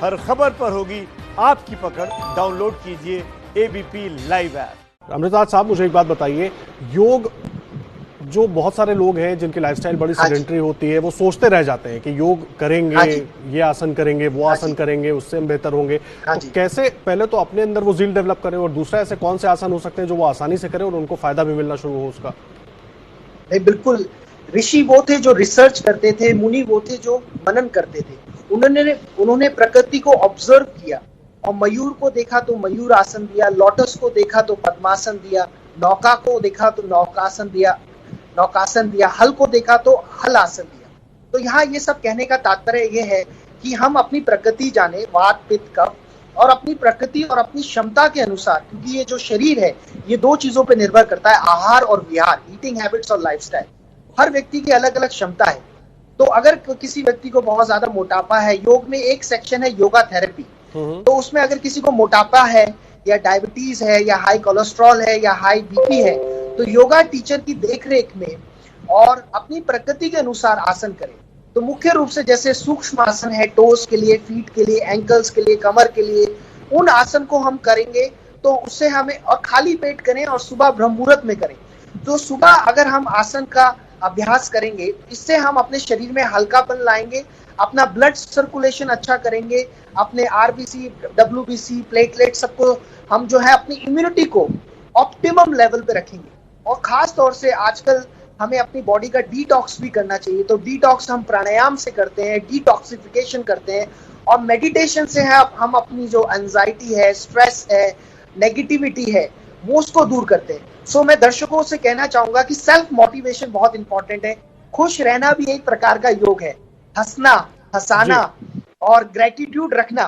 हर खबर पर होगी आपकी पकड़। डाउनलोड कीजिए एबीपी लाइव ऐप। अमृतराज साहब, मुझे एक बात बताइए, योग जो बहुत सारे लोग हैं जिनकी लाइफस्टाइल बड़ी सेडेंटरी होती है, वो सोचते रह जाते हैं कि योग करेंगे, ये आसन करेंगे, वो आसन करेंगे, उससे हम बेहतर होंगे। तो कैसे पहले तो अपने अंदर वो ज़ील डेवलप करें, और दूसरा ऐसे कौन से आसन हो सकते हैं जो वो आसानी से करें और उनको फायदा भी मिलना शुरू हो उसका? नहीं, बिल्कुल। ऋषि वो थे जो रिसर्च करते थे, मुनि वो थे जो मनन करते थे। उन्होंने प्रकृति को ऑब्जर्व किया और मयूर को देखा तो मयूर आसन दिया, लोटस को देखा तो पद्मासन दिया, नौका को देखा तो नौकासन दिया, हल को देखा तो हल आसन दिया। तो यहाँ ये सब कहने का तात्पर्य ये है कि हम अपनी प्रकृति जाने, वात पित्त कफ, और अपनी प्रकृति और अपनी क्षमता के अनुसार, क्योंकि ये जो शरीर है ये दो चीजों पे निर्भर करता है, आहार और विहार, ईटिंग हैबिट्स और लाइफस्टाइल। हर व्यक्ति की अलग अलग क्षमता है। तो अगर किसी व्यक्ति को बहुत ज्यादा मोटापा है, योग में एक सेक्शन है योगा थेरेपी, तो उसमें अगर किसी को मोटापा है या डायबिटीज है या हाई कोलेस्ट्रॉल है या हाई बीपी है, तो योगा टीचर की देखरेख में और अपनी प्रकृति के अनुसार आसन करें। तो मुख्य रूप से जैसे सूक्ष्म आसन है, टोस के लिए, फीट के लिए, एंकल्स के लिए, कमर के लिए, उन आसन को हम करेंगे तो उससे हमें, और खाली पेट करें और सुबह ब्रह्म मुहूर्त में करें। तो सुबह अगर हम आसन का अभ्यास करेंगे, इससे हम अपने शरीर में हल्कापन लाएंगे, अपना ब्लड सर्कुलेशन अच्छा करेंगे, अपने आरबीसी, डब्ल्यूबीसी, प्लेटलेट सबको हम जो है अपनी इम्यूनिटी को ऑप्टिमम लेवल पे रखेंगे। और खास तौर से आजकल हमें अपनी बॉडी का डिटॉक्स भी करना चाहिए। तो डिटॉक्स हम प्राणायाम से करते हैं, डिटॉक्सिफिकेशन करते हैं, और मेडिटेशन से है हम अपनी जो एंजाइटी है, स्ट्रेस है, नेगेटिविटी है, वो उसको दूर करते हैं। सो मैं दर्शकों से कहना चाहूंगा कि सेल्फ मोटिवेशन बहुत इंपॉर्टेंट है। खुश रहना भी एक प्रकार का योग है। हंसना, हंसाना और ग्रेटिट्यूड रखना,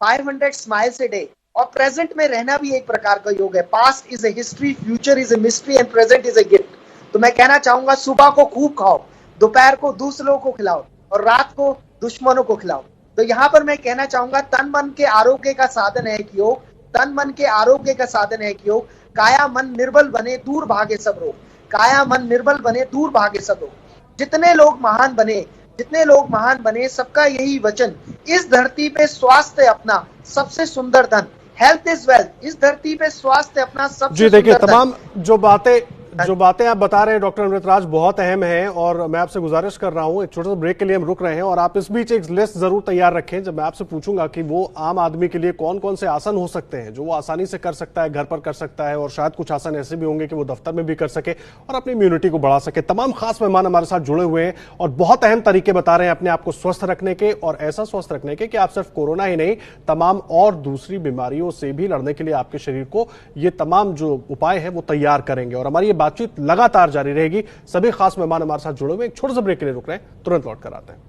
500 स्माइल्स ए डे, और प्रेजेंट में रहना भी एक प्रकार का योग है। Past is a history, future is a mystery and present is a gift. तो मैं कहना चाहूंगा सुबह को खूब खाओ, दोपहर को दूसरों को खिलाओ और रात को दुश्मनों को खिलाओ। तो यहाँ पर मैं कहना चाहूंगा तन मन के आरोग्य का साधन है कि योग, तन मन के आरोग्य का साधन है कि योग। काया मन निर्बल बने, दूर भागे सब रोग। काया मन निर्बल बने, दूर भागे सब रोग। जितने लोग महान बने, सबका यही वचन। इस धरती पे स्वास्थ्य अपना सबसे सुंदर धन, हेल्थ इज वेल्थ। इस धरती पे स्वास्थ्य अपना सबसे सुंदर धन। देखिए, तमाम जो बातें आप बता रहे हैं डॉक्टर अमृतराज बहुत अहम है, और मैं आपसे गुजारिश कर रहा हूं, एक छोटा सा ब्रेक के लिए हम रुक रहे हैं, और आप इस बीच एक लिस्ट जरूर तैयार रखें। जब मैं आपसे पूछूंगा कि वो आम आदमी के लिए कौन कौन से आसन हो सकते हैं जो वो आसानी से कर सकता है, घर पर कर सकता है, और शायद कुछ आसन ऐसे भी होंगे कि वो दफ्तर में भी कर सके और अपनी इम्यूनिटी को बढ़ा सके। तमाम खास मेहमान हमारे साथ जुड़े हुए हैं और बहुत अहम तरीके बता रहे हैं अपने आप को स्वस्थ रखने के, और ऐसा स्वस्थ रखने के कि आप सिर्फ कोरोना ही नहीं, तमाम और दूसरी बीमारियों से भी लड़ने के लिए आपके शरीर को ये तमाम जो उपाय है वो तैयार करेंगे। और हमारी ये बातचीत लगातार जारी रहेगी। सभी खास मेहमान हमारे साथ जुड़े हुए। एक छोटे से ब्रेक के लिए रुक रहे हैं, तुरंत लौट कर आते हैं।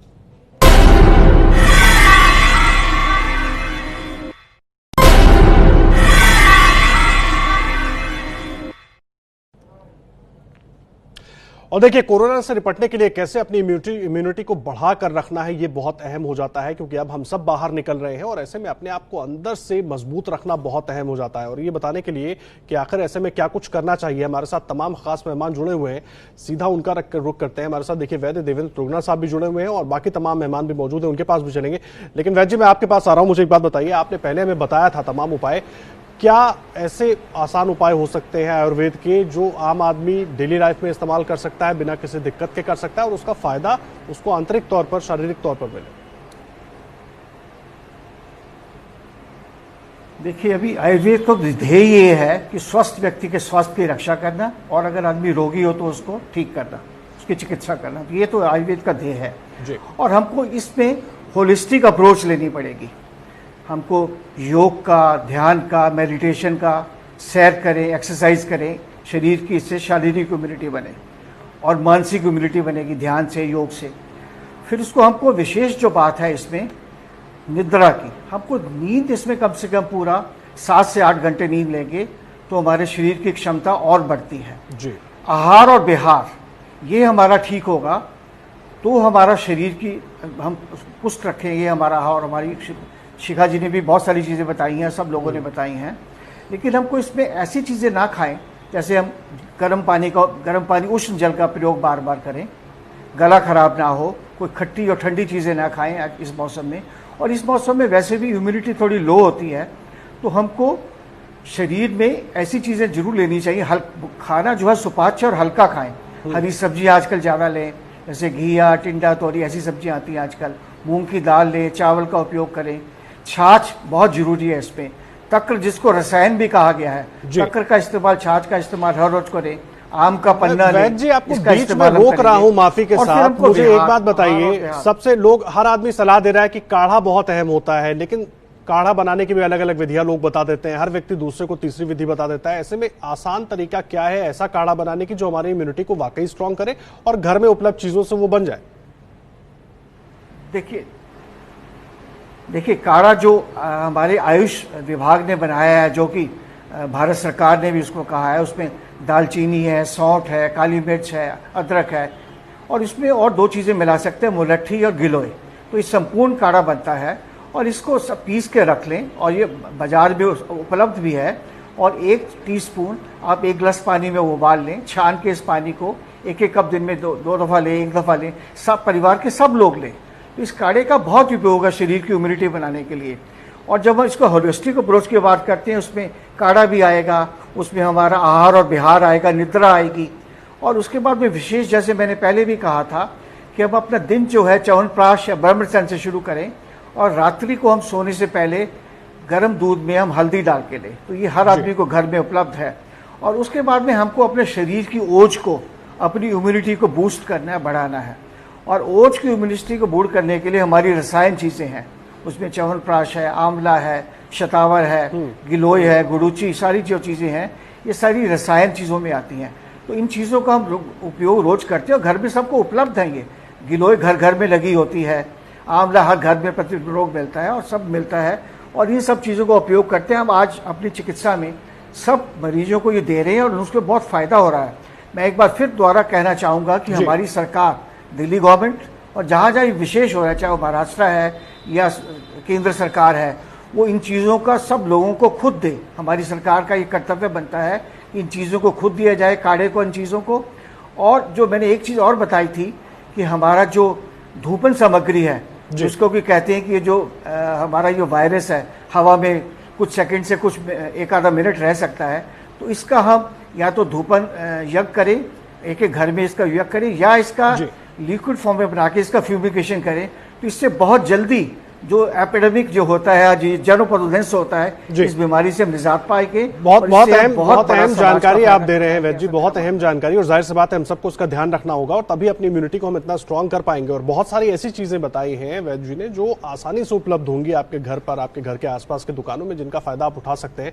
और देखिए, कोरोना से निपटने के लिए कैसे अपनी इम्यूनिटी को बढ़ाकर रखना है, ये बहुत अहम हो जाता है, क्योंकि अब हम सब बाहर निकल रहे हैं और ऐसे में अपने आप को अंदर से मजबूत रखना बहुत अहम हो जाता है। और ये बताने के लिए कि आखिर ऐसे में क्या कुछ करना चाहिए, हमारे साथ तमाम खास मेहमान जुड़े हुए हैं। सीधा उनका रुख करते हैं। हमारे साथ देखिए वैद्य देवेंद्र तुगना साहब भी जुड़े हुए हैं और बाकी तमाम मेहमान भी मौजूद हैं, उनके पास भी चलेंगे। लेकिन वैद्य जी, मैं आपके पास आ रहा हूं। मुझे एक बात बताइए, आपने पहले हमें बताया था तमाम उपाय, क्या ऐसे आसान उपाय हो सकते हैं आयुर्वेद के जो आम आदमी डेली लाइफ में इस्तेमाल कर सकता है, बिना किसी दिक्कत के कर सकता है, और उसका फायदा उसको आंतरिक तौर पर, शारीरिक तौर पर मिले? देखिए, अभी आयुर्वेद को ध्येय ये है कि स्वस्थ व्यक्ति के स्वास्थ्य की रक्षा करना, और अगर आदमी रोगी हो तो उसको ठीक करना, उसकी चिकित्सा करना। तो ये तो आयुर्वेद का ध्येय है जी। और हमको इसमें होलिस्टिक अप्रोच लेनी पड़ेगी। हमको योग का, ध्यान का, मेडिटेशन का, सैर करें, एक्सरसाइज करें, शरीर की इससे शारीरिक इम्यूनिटी बने और मानसिक इम्यूनिटी बनेगी ध्यान से, योग से। फिर उसको हमको विशेष जो बात है इसमें निद्रा की, हमको नींद इसमें कम से कम पूरा 7 से 8 घंटे नींद लेंगे तो हमारे शरीर की क्षमता और बढ़ती है जी। आहार और विहार ये हमारा ठीक होगा तो हमारा शरीर की हम पुष्ट रखेंगे। हमारा आहार, हमारी शिखा जी ने भी बहुत सारी चीज़ें बताई हैं, सब लोगों ने बताई हैं। लेकिन हमको इसमें ऐसी चीज़ें ना खाएं जैसे हम गर्म पानी, उष्ण जल का प्रयोग बार बार करें, गला खराब ना हो, कोई खट्टी और ठंडी चीज़ें ना खाएं इस मौसम में, और इस मौसम में वैसे भी ह्यूमिडिटी थोड़ी लो होती है, तो हमको शरीर में ऐसी चीज़ें जरूर लेनी चाहिए। खाना जो है सुपाच्य और हल्का खाएं। हरी सब्जी आजकल ज़्यादा लें, जैसे घिया, टिंडा, तोरी, ऐसी सब्जियां आती हैं आजकल। मूंग की दाल लें, चावल का उपयोग करें। छाछ बहुत जरूरी है इसमें। तक्र, जिसको रसायन भी कहा गया है, तक्र का इस्तेमाल, छाछ का इस्तेमाल हर रोज करें। आम का पन्ना लें। वैद्य जी, आपको बीच में रोक रहा हूं माफी के साथ, मुझे एक बात बताइए। सबसे लोग, हर आदमी सलाह दे रहा है कि काढ़ा बहुत अहम होता है, लेकिन काढ़ा बनाने की भी अलग अलग विधियां लोग बता देते हैं। हर व्यक्ति दूसरे को तीसरी विधि बता देता है। ऐसे में आसान तरीका क्या है ऐसा काढ़ा बनाने की जो हमारी इम्यूनिटी को वाकई स्ट्रांग करे और घर में उपलब्ध चीजों से वो बन जाए? देखिए काढ़ा जो हमारे आयुष विभाग ने बनाया है, जो कि भारत सरकार ने भी उसको कहा है, उसमें दालचीनी है, सौंठ है, काली मिर्च है, अदरक है, और इसमें और 2 चीज़ें मिला सकते हैं, मुलट्ठी और गिलोय। तो ये संपूर्ण काढ़ा बनता है और इसको सब पीस के रख लें, और ये बाजार में उपलब्ध भी है। और 1 टीस्पून आप 1 गिलास पानी में उबाल लें। छान के इस पानी को 1-1 कप दिन में 2 दफ़ा लें, 1 दफ़ा लें, सब परिवार के सब लोग लें। तो इस काढ़े का बहुत उपयोग है शरीर की इम्यूनिटी बनाने के लिए। और जब हम इसको होलिस्टिक अप्रोच की बात करते हैं, उसमें काढ़ा भी आएगा, उसमें हमारा आहार और विहार आएगा, निद्रा आएगी, और उसके बाद में विशेष, जैसे मैंने पहले भी कहा था, कि हम अपना दिन जो है च्यवनप्राश या ब्रह्मचर्य से शुरू करें, और रात्रि को हम सोने से पहले गर्म दूध में हम हल्दी डाल के लें। तो ये हर आदमी को घर में उपलब्ध है। और उसके बाद में हमको अपने शरीर की ओज को, अपनी इम्यूनिटी को बूस्ट करना है, बढ़ाना है। और ओज की इम्यूनिटी को बूस्ट करने के लिए हमारी रसायन चीज़ें हैं। उसमें च्यवनप्राश है, आंवला है, शतावर है, गिलोय है, गुड़ूची, सारी जो चीज़ें हैं, ये सारी रसायन चीज़ों में आती हैं। तो इन चीज़ों का हम उपयोग रोज करते हैं, और घर में सबको उपलब्ध है। ये गिलोय घर घर में लगी होती है, आंवला हर घर में प्रतिरोग मिलता है, और सब मिलता है, और इन सब चीज़ों का उपयोग करते हैं। हम आज अपनी चिकित्सा में सब मरीजों को ये दे रहे हैं, और उसको बहुत फ़ायदा हो रहा है। मैं एक बार फिर दोबारा कहना चाहूँगा कि हमारी सरकार, दिल्ली गवर्नमेंट, और जहाँ जहाँ विशेष हो रहा है, चाहे वो महाराष्ट्र है या केंद्र सरकार है, वो इन चीज़ों का सब लोगों को खुद दे। हमारी सरकार का ये कर्तव्य बनता है कि इन चीज़ों को खुद दिया जाए, काढ़े को, इन चीज़ों को। और जो मैंने एक चीज़ और बताई थी कि हमारा जो धूपन सामग्री है, जिसको भी कहते हैं कि ये जो हमारा ये वायरस है, हवा में कुछ सेकंड से कुछ 1 आधा मिनट रह सकता है, तो इसका हम या तो धूपन यज्ञ करें, एक घर में इसका यज्ञ करें, या इसका लिक्विड फॉर्म में बना के इसका फ्यूमिगेशन करें। तो इससे बहुत जल्दी जो एपिडेमिक जो होता है, जनोपदुलेंस होता है, इस बीमारी से हम निजात पाएंगे। बहुत अहम जानकारी आप दे रहे हैं वैद्य जी, बहुत अहम जानकारी, और जाहिर सी बात है हम सबको उसका ध्यान रखना होगा, और तभी अपनी इम्यूनिटी को हम इतना स्ट्रांग कर पाएंगे। और बहुत सारी ऐसी चीजें बताई हैं वैद्य जी ने जो आसानी से उपलब्ध होंगी आपके घर पर, आपके घर के आसपास के दुकानों में, जिनका फायदा आप उठा सकते हैं।